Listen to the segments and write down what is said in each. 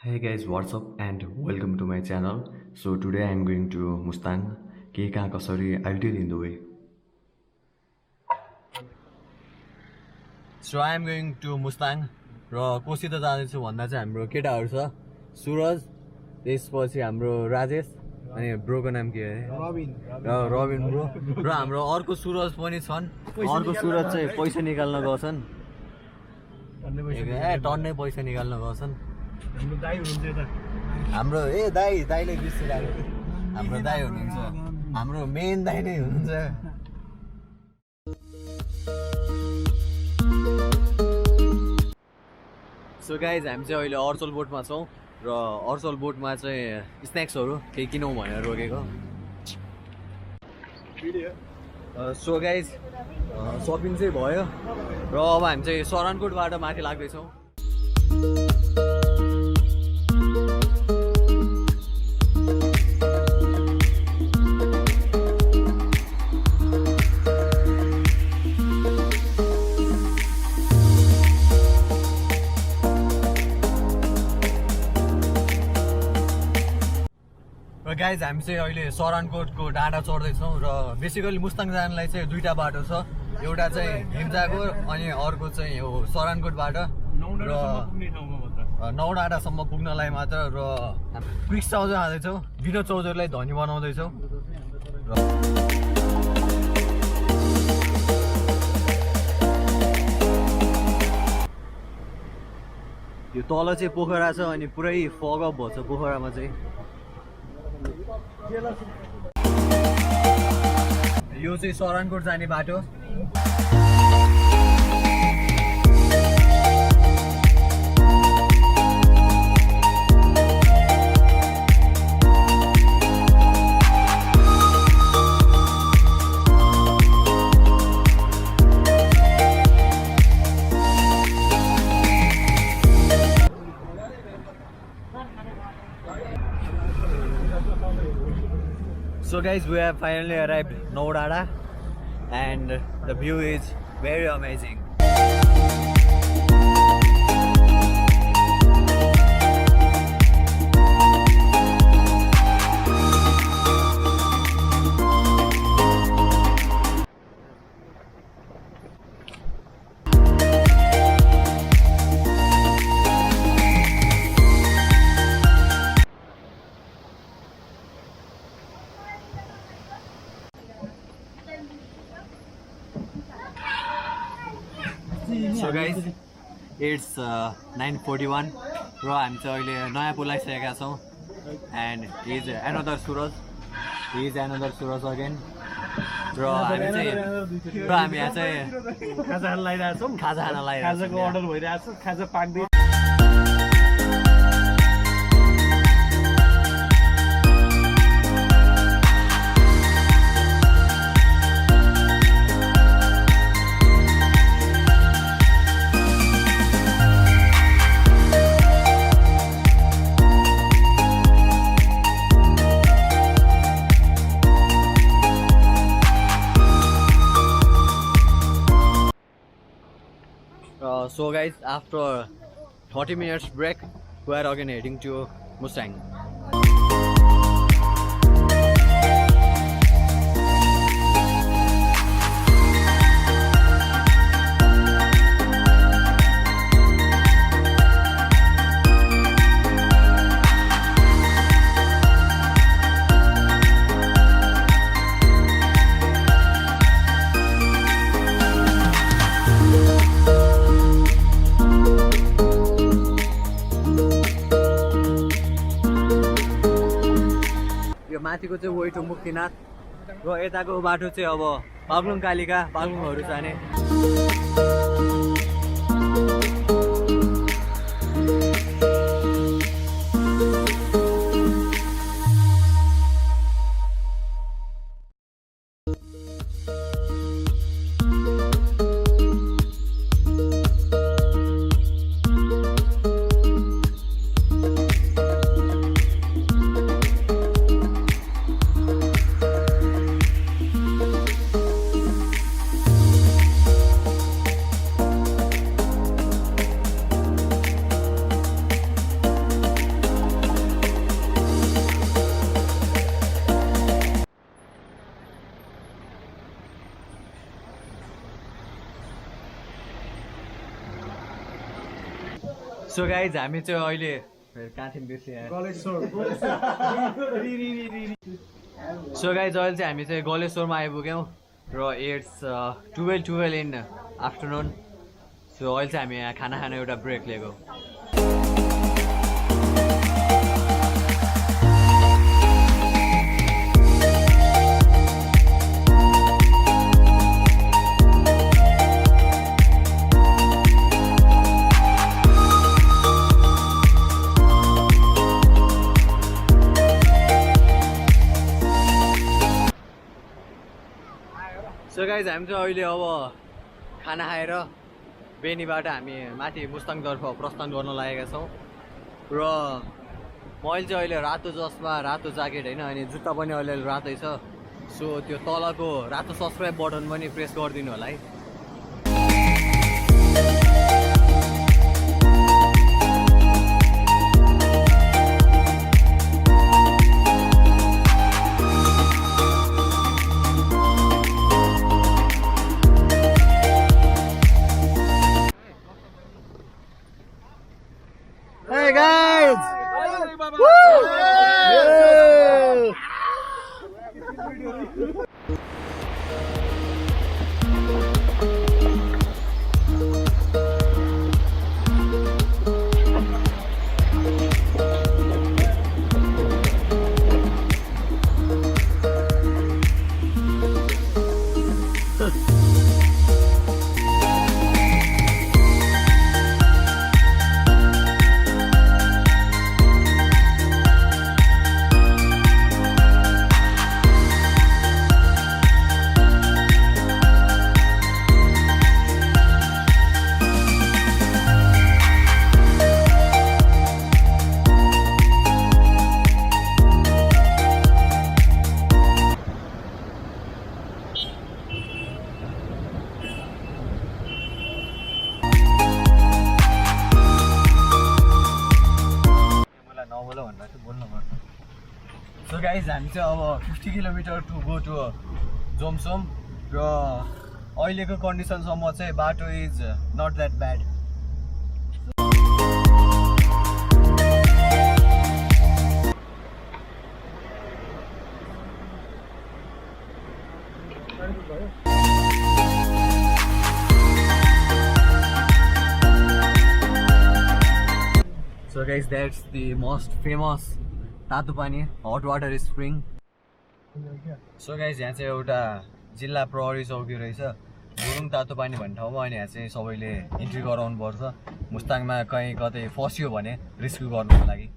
Hey guys, what's up and welcome to my channel. So today I am going to Mustang. के कहाँ कसरी I'll tell in the way. So I am going to Mustang र कोसित जाँदैछु भन्दा चाहिँ हाम्रो केटाहरू छ सुरज त्यसपछि हाम्रो राजेश अनि ब्रोको नाम के हो रबिन ब्रो र हाम्रो अर्को सुरज पनि छन् अर्को सुरज चाहिँ पैसा निकाल्न गएछन् टन्नै पैसा निकाल्न गएछन् हाम्रो दाइले बिर्सिरहेको हाम्रो दाइ हुनुहुन्छ हाम्रो मेन दाइ नै हुनुहुन्छ सो गाइज हामी चाहिँ अहिले अर्चल बोटमा छौँ र अर्चल बोटमा चाहिँ स्न्याक्सहरू केही किनौँ भनेर रोकेको सो गाइज सपिङ चाहिँ भयो र अब हामी चाहिँ सरानकोटबाट माथि लाग्दैछौँ र गाइज हामी चाहिँ अहिले सरानकोटको डाँडा चढ्दैछौँ र बेसिकली मुस्ताङ जानलाई चाहिँ दुईवटा बाटो छ एउटा चाहिँ हिमजाको अनि अर्को चाहिँ यो सरानकोटबाट र नौडाँडासम्म पुग्नलाई मात्र र क्विक चौधरी जाँदैछौँ विनोद चौधरीलाई धनी बनाउँदैछौँ र यो तल चाहिँ पोखरा छ अनि पुरै फग अप भएको छ पोखरामा चाहिँ यो चाहिँ सरानकोट जाने बाटो So guys, we have finally arrived Naudada and the view is very amazing. So guys, it's 9:41 र हामी चाहिँ अहिले नयाँ पुल आइसकेका छौँ and he is another Suraj again र हामी यहाँ चाहिँ खाजा खान लागिरहेको छौँ खाजाको अर्डर भइरहेको छ खाजा पाक्दै So guys, after 30 minutes break, we are again heading to Mustang. माथिको चाहिँ वेटो मुक्तिनाथ र यताको बाटो चाहिँ अब बागलुङ कालिका बागलुङहरू जाने सो गाइज हामी चाहिँ अहिले कहाँ थियौँ बिर्सेँ सो गाइज अहिले चाहिँ हामी चाहिँ गलेश्वरमा आइपुग्यौँ र इट्स 12 इन आफ्टरनुन सो अहिले चाहिँ हामी यहाँ खाना खान एउटा ब्रेक लिएको सो गाइज हामी चाहिँ अहिले अब खाना खाएर बेनीबाट हामी माथि मुस्ताङतर्फ प्रस्थान गर्न लागेका छौँ र मैले चाहिँ अहिले रातो जसमा रातो ज्याकेट होइन अनि जुत्ता पनि अलिअलि रातै छ सो त्यो तलको रातो सब्सक्राइब बटन पनि प्रेस गरिदिनु होला है Hey guys! Woo! Yeah! So guys, हामी चाहिँ अब 50 kilometre to go to Jomsom र अहिलेको कन्डिसनसम्म चाहिँ बाटो is not that bad So guys, that's the most famous तातो पानी hot water spring so guys यहाँ चाहिँ एउटा जिल्ला प्रहरी चौकी रहेछ गुरुङ तातो पानी भन्ने ठाउँमा अनि यहाँ चाहिँ सबैले इन्ट्री गराउनु पर्छ मुस्ताङमा कहीँ कतै फस्यो भने रेस्क्यु गर्नुको लागि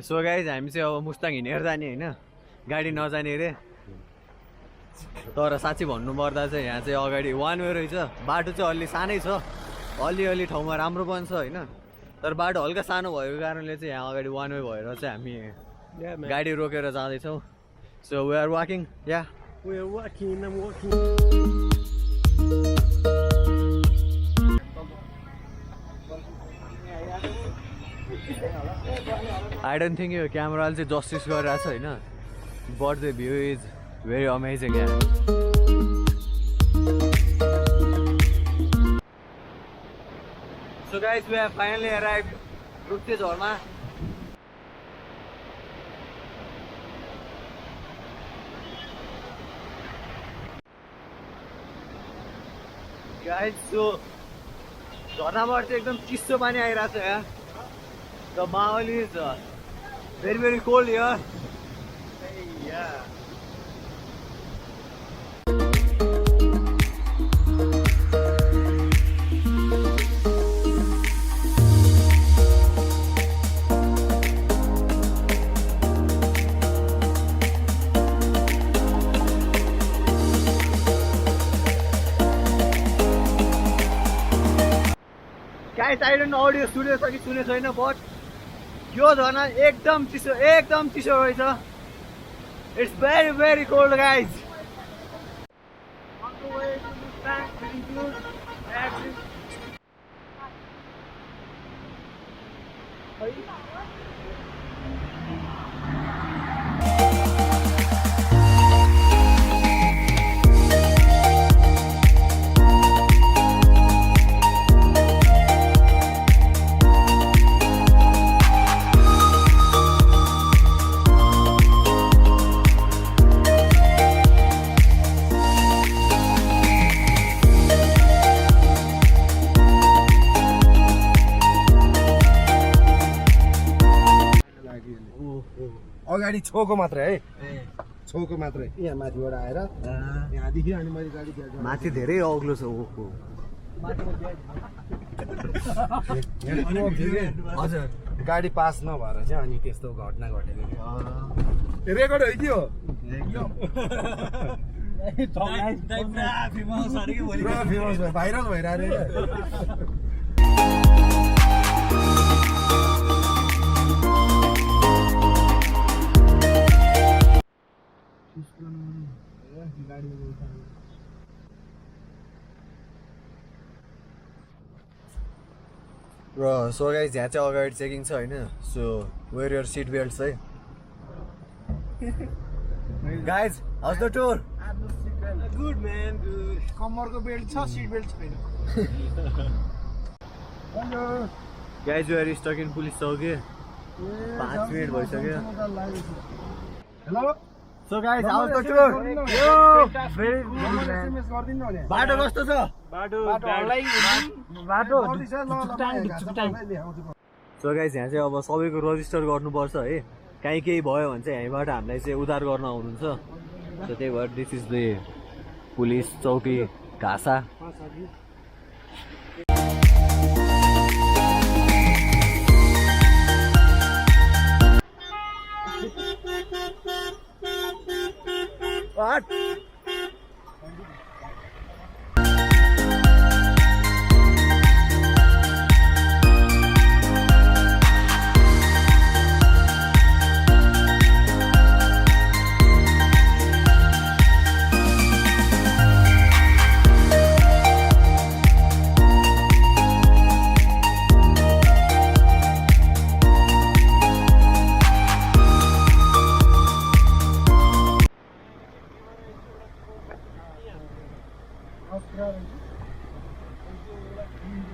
सो गाइज हामी चाहिँ अब मुस्ताङ हिँडेर जाने होइन गाडी नजाने अरे तर साँच्ची भन्नुपर्दा चाहिँ यहाँ चाहिँ अगाडि वान वे रहेछ बाटो चाहिँ अलि सानै छ अलि ठाउँमा राम्रो पनि छ होइन तर बाटो हल्का सानो भएको कारणले चाहिँ यहाँ अगाडि वान वे भएर चाहिँ हामी गाडी रोकेर जाँदैछौँ so we are walking yeah I don't think your camera will justice गरिरहेछ होइन but the view is very amazing yeah. So guys, we have finally arrived Rukte Zorma. Guys, so झर्नाबाट चाहिँ एकदम चिसो पानी आइरहेछ यहाँ The Mahal is very cold here. Yeah. Guys I don't know audio सुनेछ कि सुनेको छैन बट यो झर्ना एकदम चिसो रहेछ it's very very cold guys अगाडि छोको मात्रै है छोको मात्रै यहाँ माथिबाट आएर यहाँदेखि अनि मैले गाडी माथि धेरै अग्लो छ ओहो हजुर गाडी पास नभएर चाहिँ अनि त्यस्तो घटना घटेको रेकर्ड है कि हो फेमस भाइरल भइरहेको र सो गाइस यहाँ चाहिँ अगाडि चेकिङ छ होइन so wear your seat belt है guys how's the tour good man good कम्मरको बेल्ट छ सिट बेल्ट छैन guys you are stuck in police चौकी 5 मिनट भइसक्यो hello so guys how's the tour यो बाटो कस्तो छ सो गाइस यहाँ चाहिँ अब सबैको रजिस्टर गर्नुपर्छ है काहीँ केही भयो भने चाहिँ यहीँबाट हामीलाई चाहिँ उद्धार गर्न आउनुहुन्छ सो त्यही भएर दिस इज द पुलिस चौकी घाँसा What?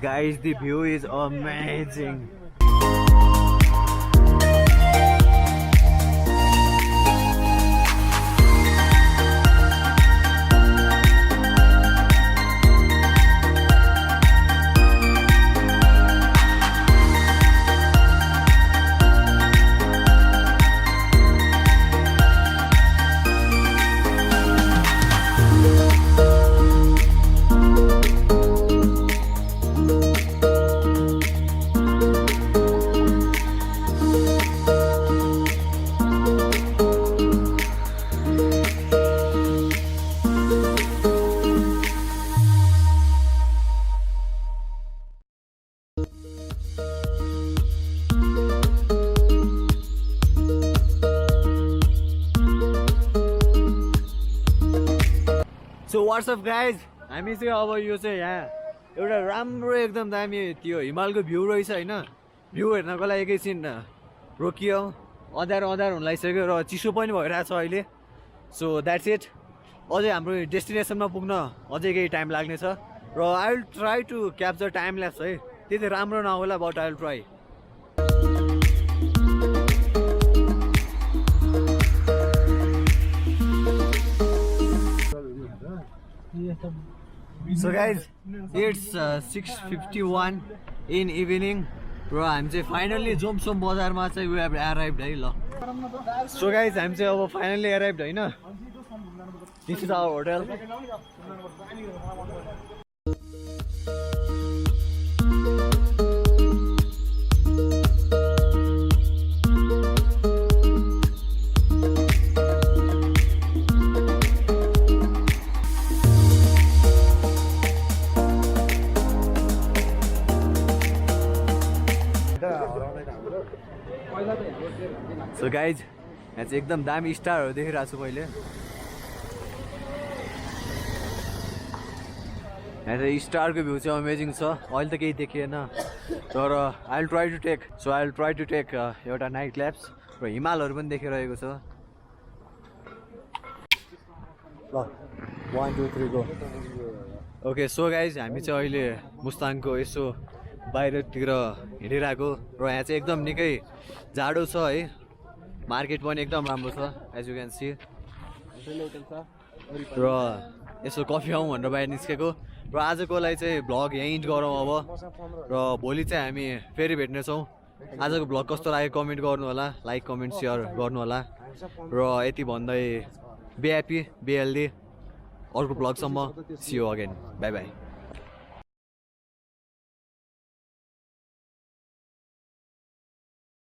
Guys, the view is amazing. So what's up guys? हामी चाहिँ अब यो चाहिँ यहाँ एउटा राम्रो एकदम दामी त्यो हिमालको भ्यू रहेछ हैन भ्यू हेर्नको लागि एकैछिन रोकियो अँध्यारो हुन लागिसक्यो र चिसो पनि भइरहेछ अहिले सो द्याट्स इट अझै हाम्रो डेस्टिनेसनमा पुग्न अझै केही टाइम लाग्नेछ र I will try to capture time lapse है त्यति राम्रो नहोला but I will try So guys, it's 6:51 in evening. Bro, I'm just finally Jomsom Bazar ma chai we have arrived hai lo. So guys, I'm just finally arrived hai na. This is our hotel. So guys यहाँ चाहिँ एकदम दामी स्टारहरू देखिरहेको छु मैले। यहाँ चाहिँ स्टारको view चाहिँ अमेजिङ छ। अहिले त केही देखिएन तर I will try to take एउटा नाइट ल्याप्स र हिमालहरू पनि देखिरहेको छ। ल 1 2 3 गो। ओके सो गाइज हामी चाहिँ अहिले मुस्ताङको यसो बाहिरतिर हिँडिरहेको र यहाँ चाहिँ एकदम निकै जाडो छ है। मार्केट पनि एकदम राम्रो छ एज यु क्यान सी। र यसो कफी खाउँ भनेर बाहिर निस्केको र आजको लागि चाहिँ भ्लग यहीँ इन्ड गरौँ अब। र भोलि चाहिँ हामी फेरि भेट्नेछौँ। आजको भ्लग कस्तो लाग्यो कमेन्ट गर्नु होला, लाइक कमेन्ट सेयर गर्नु होला। र यति भन्दै बी ह्याप्पी बी हेल्दी। अर्को भ्लगसम्म see you again, bye by.